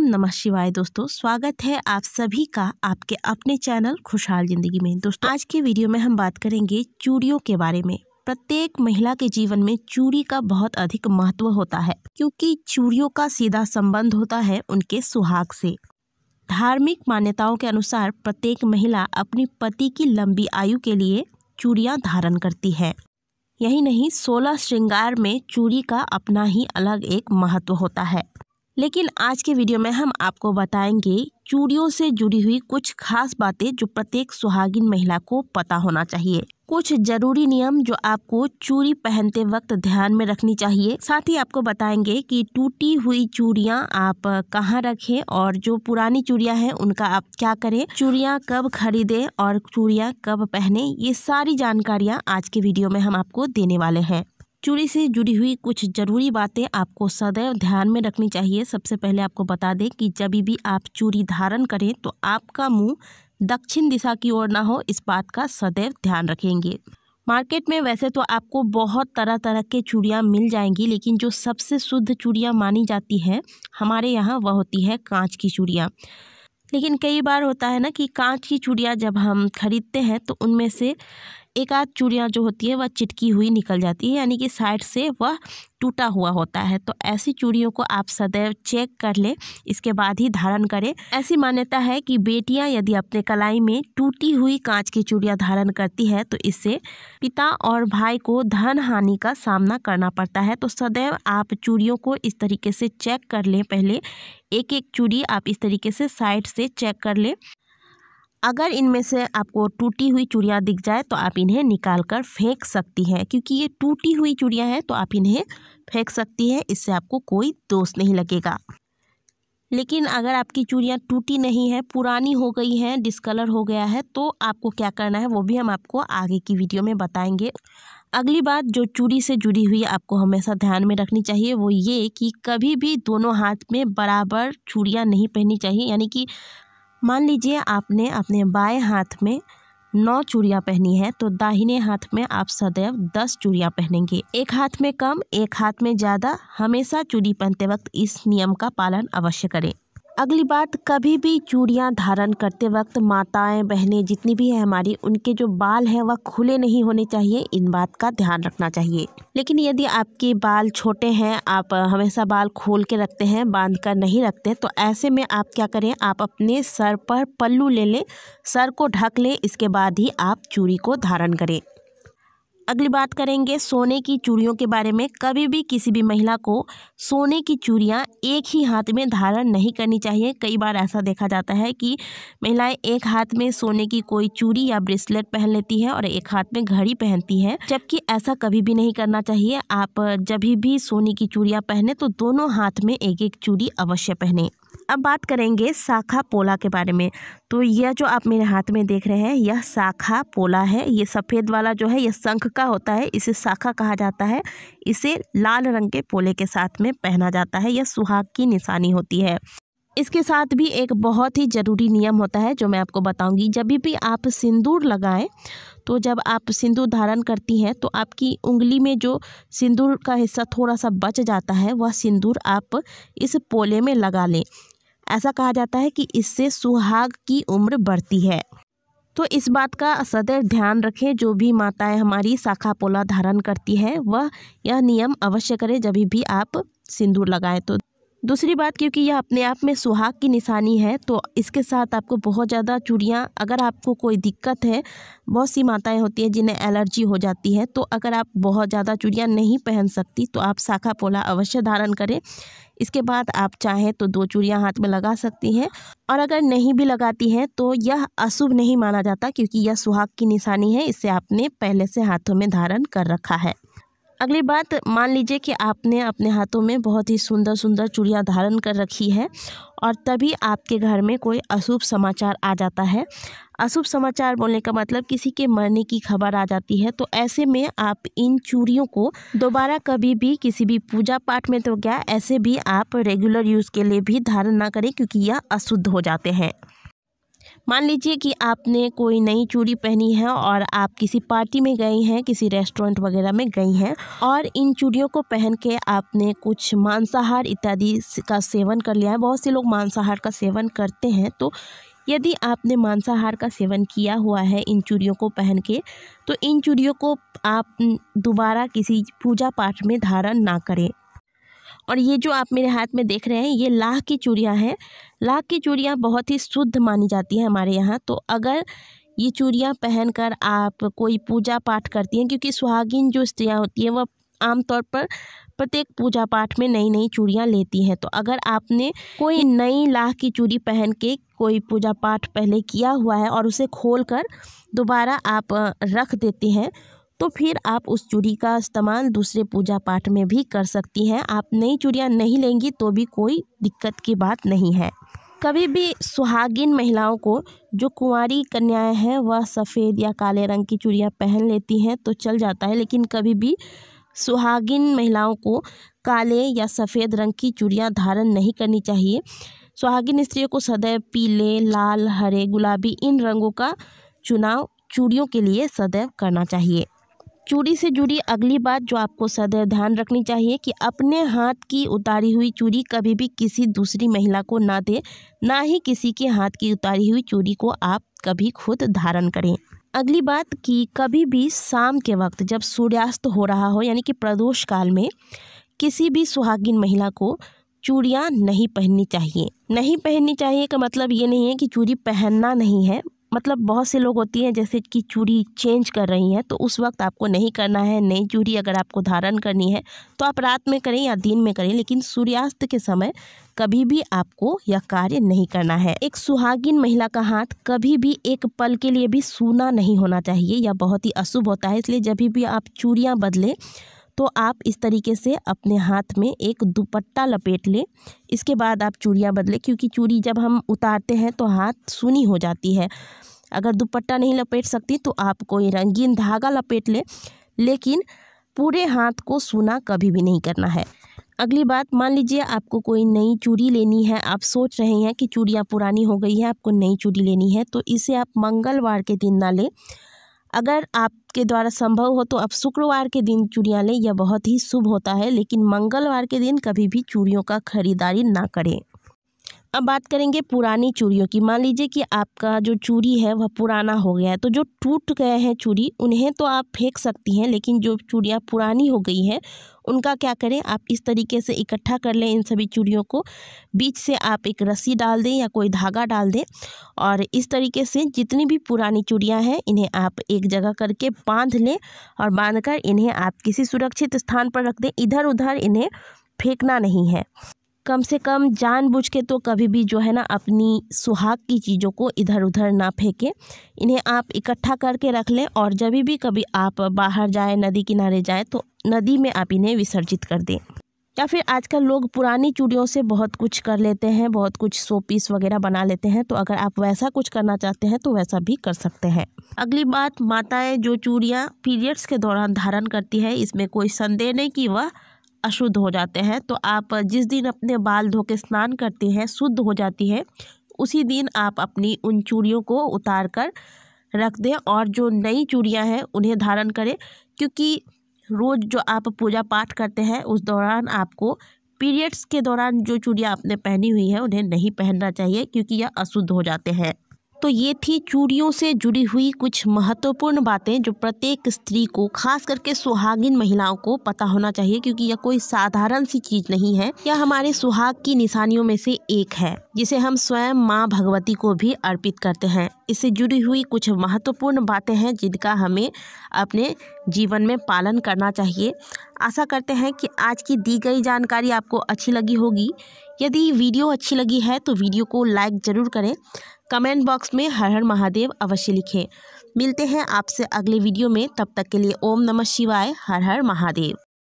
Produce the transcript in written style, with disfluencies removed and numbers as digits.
ओम नमः शिवाय। दोस्तों स्वागत है आप सभी का आपके अपने चैनल खुशहाल जिंदगी में। दोस्तों आज के वीडियो में हम बात करेंगे चूड़ियों के बारे में। प्रत्येक महिला के जीवन में चूड़ी का बहुत अधिक महत्व होता है, क्योंकि चूड़ियों का सीधा संबंध होता है उनके सुहाग से। धार्मिक मान्यताओं के अनुसार प्रत्येक महिला अपनी पति की लंबी आयु के लिए चूड़ियां धारण करती है। यही नहीं, 16 श्रृंगार में चूड़ी का अपना ही अलग एक महत्व होता है। लेकिन आज के वीडियो में हम आपको बताएंगे चूड़ियों से जुड़ी हुई कुछ खास बातें जो प्रत्येक सुहागिन महिला को पता होना चाहिए। कुछ जरूरी नियम जो आपको चूड़ी पहनते वक्त ध्यान में रखनी चाहिए। साथ ही आपको बताएंगे कि टूटी हुई चूड़ियां आप कहाँ रखें और जो पुरानी चूड़ियां हैं उनका आप क्या करें, चूड़ियां कब खरीदें और चूड़ियां कब पहने। ये सारी जानकारियां आज के वीडियो में हम आपको देने वाले हैं। चूड़ी से जुड़ी हुई कुछ ज़रूरी बातें आपको सदैव ध्यान में रखनी चाहिए। सबसे पहले आपको बता दें कि जब भी आप चूड़ी धारण करें तो आपका मुंह दक्षिण दिशा की ओर ना हो, इस बात का सदैव ध्यान रखेंगे। मार्केट में वैसे तो आपको बहुत तरह तरह के चूड़ियाँ मिल जाएंगी, लेकिन जो सबसे शुद्ध चूड़ियाँ मानी जाती हैं हमारे यहाँ वह होती है कांच की चूड़ियाँ। लेकिन कई बार होता है ना कि कांच की चूड़ियाँ जब हम खरीदते हैं तो उनमें से एक आध चूड़ियाँ जो होती है वह चिटकी हुई निकल जाती है, यानी कि साइड से वह टूटा हुआ होता है। तो ऐसी चूड़ियों को आप सदैव चेक कर लें, इसके बाद ही धारण करें। ऐसी मान्यता है कि बेटियां यदि अपने कलाई में टूटी हुई कांच की चूड़ियाँ धारण करती है तो इससे पिता और भाई को धन हानि का सामना करना पड़ता है। तो सदैव आप चूड़ियों को इस तरीके से चेक कर लें। पहले एक एक चूड़ी आप इस तरीके से साइड से चेक कर लें। अगर इनमें से आपको टूटी हुई चूड़ियाँ दिख जाए तो आप इन्हें निकाल कर फेंक सकती हैं, क्योंकि ये टूटी हुई चूड़ियाँ हैं तो आप इन्हें फेंक सकती हैं, इससे आपको कोई दोष नहीं लगेगा। लेकिन अगर आपकी चूड़ियाँ टूटी नहीं है, पुरानी हो गई हैं, डिस्कलर हो गया है, तो आपको क्या करना है वो भी हम आपको आगे की वीडियो में बताएंगे। अगली बात जो चूड़ी से जुड़ी हुई आपको हमेशा ध्यान में रखनी चाहिए वो ये कि कभी भी दोनों हाथ में बराबर चूड़ियाँ नहीं पहननी चाहिए। यानी कि मान लीजिए आपने अपने बाएं हाथ में 9 चूड़ियाँ पहनी है तो दाहिने हाथ में आप सदैव 10 चूड़ियाँ पहनेंगे। एक हाथ में कम, एक हाथ में ज़्यादा। हमेशा चूड़ी पहनते वक्त इस नियम का पालन अवश्य करें। अगली बात, कभी भी चूड़ियाँ धारण करते वक्त माताएं बहनें जितनी भी है हमारी, उनके जो बाल हैं वह खुले नहीं होने चाहिए। इन बात का ध्यान रखना चाहिए। लेकिन यदि आपके बाल छोटे हैं, आप हमेशा बाल खोल के रखते हैं, बांध कर नहीं रखते, तो ऐसे में आप क्या करें, आप अपने सर पर पल्लू ले लें, सर को ढक लें, इसके बाद ही आप चूड़ी को धारण करें। अगली बात करेंगे सोने की चूड़ियों के बारे में। कभी भी किसी भी महिला को सोने की चूड़ियाँ एक ही हाथ में धारण नहीं करनी चाहिए। कई बार ऐसा देखा जाता है कि महिलाएं एक हाथ में सोने की कोई चूड़ी या ब्रेसलेट पहन लेती है और एक हाथ में घड़ी पहनती है, जबकि ऐसा कभी भी नहीं करना चाहिए। आप जब भी सोने की चूड़ियाँ पहने तो दोनों हाथ में एक एक चूड़ी अवश्य पहने। अब बात करेंगे शाखा पोला के बारे में। तो यह जो आप मेरे हाथ में देख रहे हैं यह शाखा पोला है। ये सफ़ेद वाला जो है यह शंख का होता है, इसे शाखा कहा जाता है। इसे लाल रंग के पोले के साथ में पहना जाता है। यह सुहाग की निशानी होती है। इसके साथ भी एक बहुत ही ज़रूरी नियम होता है जो मैं आपको बताऊंगी। जब भी आप सिंदूर लगाएं तो जब आप सिंदूर धारण करती हैं तो आपकी उंगली में जो सिंदूर का हिस्सा थोड़ा सा बच जाता है वह सिंदूर आप इस पोले में लगा लें। ऐसा कहा जाता है कि इससे सुहाग की उम्र बढ़ती है। तो इस बात का सदैव ध्यान रखें। जो भी माताएं हमारी शाखा पोला धारण करती है वह यह नियम अवश्य करें जब भी आप सिंदूर लगाएं। तो दूसरी बात, क्योंकि यह अपने आप में सुहाग की निशानी है तो इसके साथ आपको बहुत ज़्यादा चूड़ियाँ, अगर आपको कोई दिक्कत है, बहुत सी माताएं होती हैं जिन्हें एलर्जी हो जाती है, तो अगर आप बहुत ज़्यादा चूड़ियाँ नहीं पहन सकती तो आप शाखा पोला अवश्य धारण करें। इसके बाद आप चाहें तो 2 चूड़ियाँ हाथ में लगा सकती हैं, और अगर नहीं भी लगाती हैं तो यह अशुभ नहीं माना जाता, क्योंकि यह सुहाग की निशानी है। इसे आपने पहले से हाथों में धारण कर रखा है। अगली बात, मान लीजिए कि आपने अपने हाथों में बहुत ही सुंदर सुंदर चूड़ियाँ धारण कर रखी है और तभी आपके घर में कोई अशुभ समाचार आ जाता है। अशुभ समाचार बोलने का मतलब किसी के मरने की खबर आ जाती है। तो ऐसे में आप इन चूड़ियों को दोबारा कभी भी किसी भी पूजा पाठ में तो क्या, ऐसे भी आप रेगुलर यूज़ के लिए भी धारण ना करें, क्योंकि यह अशुद्ध हो जाते हैं। मान लीजिए कि आपने कोई नई चूड़ी पहनी है और आप किसी पार्टी में गई हैं, किसी रेस्टोरेंट वगैरह में गई हैं और इन चूड़ियों को पहन के आपने कुछ मांसाहार इत्यादि का सेवन कर लिया है। बहुत से लोग मांसाहार का सेवन करते हैं, तो यदि आपने मांसाहार का सेवन किया हुआ है इन चूड़ियों को पहन के, तो इन चूड़ियों को आप दोबारा किसी पूजा पाठ में धारण ना करें। और ये जो आप मेरे हाथ में देख रहे हैं, ये लाह की चूड़ियाँ हैं। लाह की चूड़ियाँ बहुत ही शुद्ध मानी जाती हैं हमारे यहाँ। तो अगर ये चूड़ियाँ पहनकर आप कोई पूजा पाठ करती हैं, क्योंकि सुहागिन जो स्त्रियाँ होती हैं वह आमतौर पर प्रत्येक पूजा पाठ में नई नई चूड़ियाँ लेती हैं। तो अगर आपने कोई नई लाह की चूड़ी पहन के कोई पूजा पाठ पहले किया हुआ है और उसे खोलकर दोबारा आप रख देती हैं, तो फिर आप उस चूड़ी का इस्तेमाल दूसरे पूजा पाठ में भी कर सकती हैं। आप नई चूड़ियाँ नहीं लेंगी तो भी कोई दिक्कत की बात नहीं है। कभी भी सुहागिन महिलाओं को, जो कुंवारी कन्याएं हैं, वह सफ़ेद या काले रंग की चूड़ियाँ पहन लेती हैं तो चल जाता है, लेकिन कभी भी सुहागिन महिलाओं को काले या सफ़ेद रंग की चूड़ियाँ धारण नहीं करनी चाहिए। सुहागिन स्त्रियों को सदैव पीले, लाल, हरे, गुलाबी इन रंगों का चुनाव चूड़ियों के लिए सदैव करना चाहिए। चूड़ी से जुड़ी अगली बात जो आपको सदैव ध्यान रखनी चाहिए कि अपने हाथ की उतारी हुई चूड़ी कभी भी किसी दूसरी महिला को ना दे, ना ही किसी के हाथ की उतारी हुई चूड़ी को आप कभी खुद धारण करें। अगली बात कि कभी भी शाम के वक्त जब सूर्यास्त हो रहा हो, यानी कि प्रदोष काल में, किसी भी सुहागिन महिला को चूड़ियाँ नहीं पहननी चाहिए। नहीं पहननी चाहिए का मतलब ये नहीं है कि चूड़ी पहनना नहीं है। मतलब बहुत से लोग होती हैं जैसे कि चूड़ी चेंज कर रही हैं, तो उस वक्त आपको नहीं करना है। नई चूड़ी अगर आपको धारण करनी है तो आप रात में करें या दिन में करें, लेकिन सूर्यास्त के समय कभी भी आपको यह कार्य नहीं करना है। एक सुहागिन महिला का हाथ कभी भी एक पल के लिए भी सूना नहीं होना चाहिए, यह बहुत ही अशुभ होता है। इसलिए जब भी आप चूड़ियाँ बदलें तो आप इस तरीके से अपने हाथ में एक दुपट्टा लपेट लें, इसके बाद आप चूड़ियाँ बदलें, क्योंकि चूड़ी जब हम उतारते हैं तो हाथ सूनी हो जाती है। अगर दुपट्टा नहीं लपेट सकती तो आप कोई रंगीन धागा लपेट लें, लेकिन पूरे हाथ को सूना कभी भी नहीं करना है। अगली बात, मान लीजिए आपको कोई नई चूड़ी लेनी है, आप सोच रहे हैं कि चूड़ियाँ पुरानी हो गई है, आपको नई चूड़ी लेनी है, तो इसे आप मंगलवार के दिन ना लें। अगर आपके द्वारा संभव हो तो आप शुक्रवार के दिन चूड़ियाँ लें, यह बहुत ही शुभ होता है, लेकिन मंगलवार के दिन कभी भी चूड़ियों का खरीदारी ना करें। अब बात करेंगे पुरानी चूड़ियों की। मान लीजिए कि आपका जो चूड़ी है वह पुराना हो गया है, तो जो टूट गए हैं चूड़ी, उन्हें तो आप फेंक सकती हैं, लेकिन जो चूड़ियाँ पुरानी हो गई हैं उनका क्या करें, आप इस तरीके से इकट्ठा कर लें इन सभी चूड़ियों को। बीच से आप एक रस्सी डाल दें या कोई धागा डाल दें, और इस तरीके से जितनी भी पुरानी चूड़ियाँ हैं इन्हें आप एक जगह करके बांध लें, और बांधकर इन्हें आप किसी सुरक्षित स्थान पर रख दें। इधर उधर इन्हें फेंकना नहीं है। कम से कम जानबूझ के तो कभी भी जो है ना, अपनी सुहाग की चीज़ों को इधर उधर ना फेंकें। इन्हें आप इकट्ठा करके रख लें, और जब भी कभी आप बाहर जाएं, नदी किनारे जाएं, तो नदी में आप इन्हें विसर्जित कर दें। या फिर आजकल लोग पुरानी चूड़ियों से बहुत कुछ कर लेते हैं, बहुत कुछ शो पीस वगैरह बना लेते हैं, तो अगर आप वैसा कुछ करना चाहते हैं तो वैसा भी कर सकते हैं। अगली बात, माताएँ जो चूड़ियाँ पीरियड्स के दौरान धारण करती है, इसमें कोई संदेह नहीं कि वह अशुद्ध हो जाते हैं। तो आप जिस दिन अपने बाल धो के स्नान करती हैं, शुद्ध हो जाती है, उसी दिन आप अपनी उन चूड़ियों को उतार कर रख दें, और जो नई चूड़ियां हैं उन्हें धारण करें। क्योंकि रोज़ जो आप पूजा पाठ करते हैं उस दौरान आपको पीरियड्स के दौरान जो चूड़ियाँ आपने पहनी हुई है उन्हें नहीं पहनना चाहिए, क्योंकि यह अशुद्ध हो जाते हैं। तो ये थी चूड़ियों से जुड़ी हुई कुछ महत्वपूर्ण बातें जो प्रत्येक स्त्री को, खास करके सुहागिन महिलाओं को पता होना चाहिए, क्योंकि यह कोई साधारण सी चीज़ नहीं है। यह हमारे सुहाग की निशानियों में से एक है, जिसे हम स्वयं माँ भगवती को भी अर्पित करते हैं। इससे जुड़ी हुई कुछ महत्वपूर्ण बातें हैं जिनका हमें अपने जीवन में पालन करना चाहिए। आशा करते हैं कि आज की दी गई जानकारी आपको अच्छी लगी होगी। यदि वीडियो अच्छी लगी है तो वीडियो को लाइक ज़रूर करें। कमेंट बॉक्स में हर हर महादेव अवश्य लिखें। मिलते हैं आपसे अगले वीडियो में, तब तक के लिए ओम नमः शिवाय, हर हर महादेव।